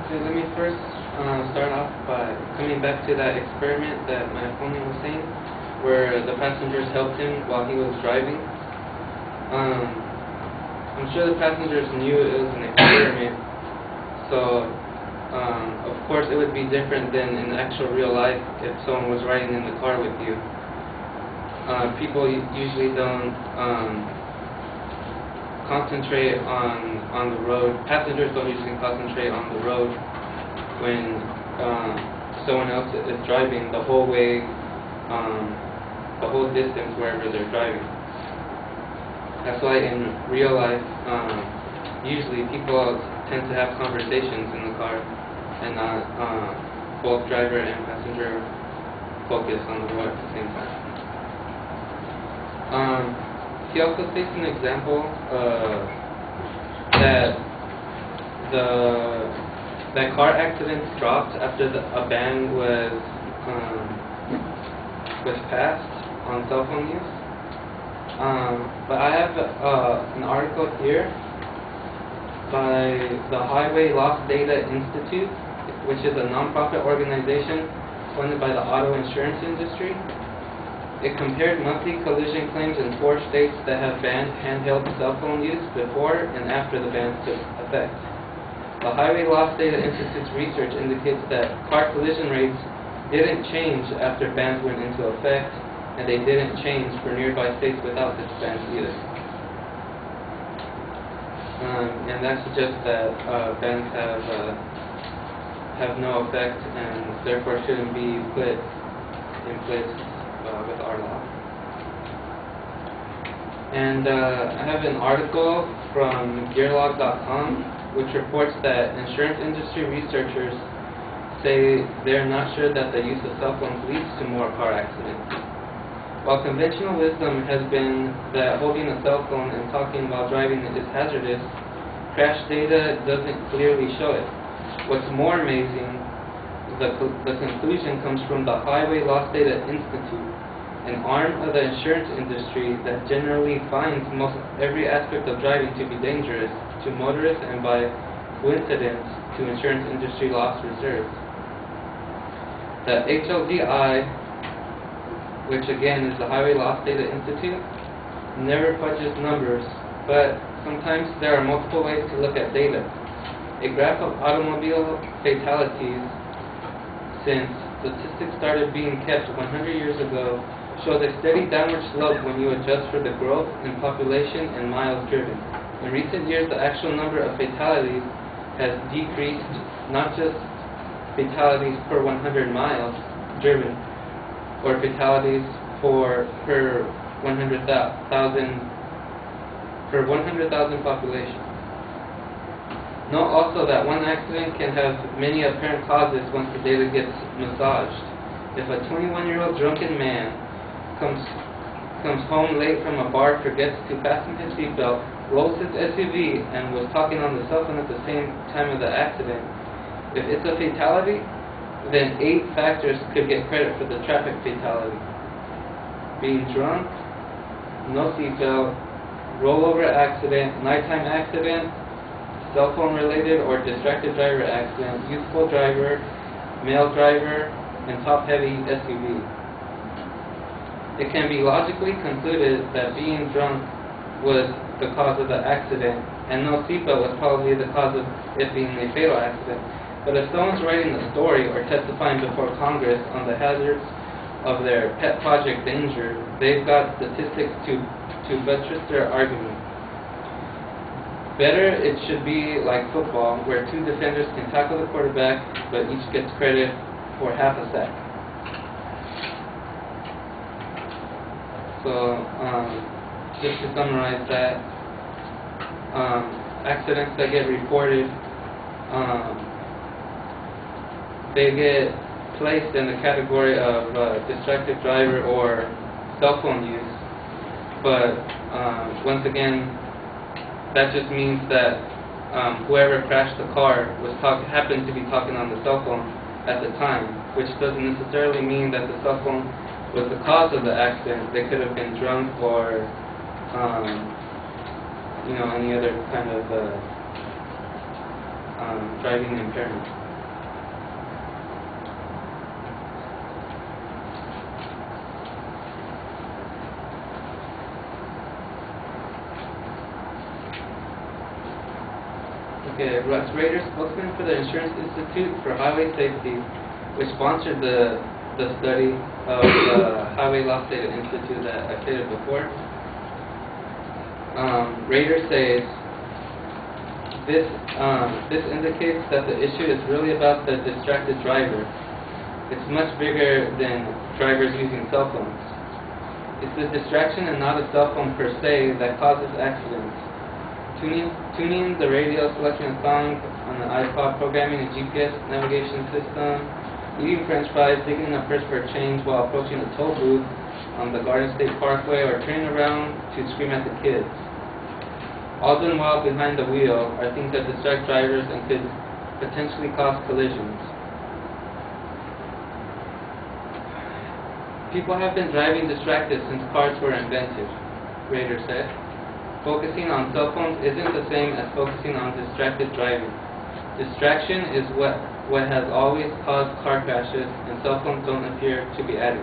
Okay, let me first start off by coming back to that experiment that my opponent was saying, where the passengers helped him while he was driving. I'm sure the passengers knew it was an experiment, so of course it would be different than in actual real life if someone was riding in the car with you. People usually don't concentrate on the road. Passengers don't usually concentrate on the road when someone else is driving the whole way, the whole distance wherever they're driving. That's why in real life, usually people tend to have conversations in the car and not both driver and passenger focus on the road at the same time. He also states an example that that car accidents dropped after a ban was passed on cell phone use. But I have an article here by the Highway Loss Data Institute, which is a nonprofit organization funded by the auto insurance industry. It compared monthly collision claims in 4 states that have banned handheld cell phone use before and after the ban took effect. The Highway Loss Data Institute's research indicates that car collision rates didn't change after bans went into effect, and they didn't change for nearby states without such bans either. And that suggests that bans have no effect and therefore shouldn't be put in place with our law. And I have an article from gearlog.com which reports that insurance industry researchers say they're not sure that the use of cell phones leads to more car accidents. While conventional wisdom has been that holding a cell phone and talking while driving is hazardous, crash data doesn't clearly show it. What's more amazing, the conclusion comes from the Highway Loss Data Institute, an arm of the insurance industry that generally finds most every aspect of driving to be dangerous to motorists and by coincidence to insurance industry loss reserves. The HLDI, which again is the Highway Loss Data Institute, never fudges numbers, but sometimes there are multiple ways to look at data. A graph of automobile fatalities since statistics started being kept 100 years ago shows a steady downward slope when you adjust for the growth in population and miles driven. In recent years, the actual number of fatalities has decreased, not just fatalities per 100 miles driven, or fatalities per 100,000 population. Note also that one accident can have many apparent causes once the data gets massaged. If a 21-year-old drunken man comes home late from a bar, forgets to fasten his seatbelt, rolls his SUV, and was talking on the cell phone at the same time of the accident, if it's a fatality, then 8 factors could get credit for the traffic fatality: being drunk, no seatbelt, rollover accident, nighttime accident, cell phone related or distracted driver accident, youthful driver, male driver, and top heavy SUV. It can be logically concluded that being drunk was the cause of the accident, and no seatbelt was probably the cause of it being a fatal accident. But if someone's writing a story or testifying before Congress on the hazards of their pet project danger, they've got statistics to buttress their argument. Better, it should be like football, where 2 defenders can tackle the quarterback, but each gets credit for half a sack. So, just to summarize that, accidents that get reported, they get placed in the category of distracted driver or cell phone use. But once again, that just means that whoever crashed the car happened to be talking on the cell phone at the time, which doesn't necessarily mean that the cell phone was the cause of the accident. They could have been drunk or any other kind of driving impairment. Okay, Russ Rader, spokesman for the Insurance Institute for Highway Safety, which sponsored the study of the Highway Loss Data Institute that I stated before. Rader says this indicates that the issue is really about the distracted driver. It's much bigger than drivers using cell phones. It's the distraction and not a cell phone per se that causes accidents. Tuning the radio, selecting a song on the iPod, programming a GPS navigation system, eating French fries, digging a purse for change while approaching a toll booth on the Garden State Parkway, or turning around to scream at the kids. All done while behind the wheel are things that distract drivers and could potentially cause collisions. People have been driving distracted since cars were invented, Rader said. Focusing on cell phones isn't the same as focusing on distracted driving. Distraction is what has always caused car crashes, and cell phones don't appear to be adding.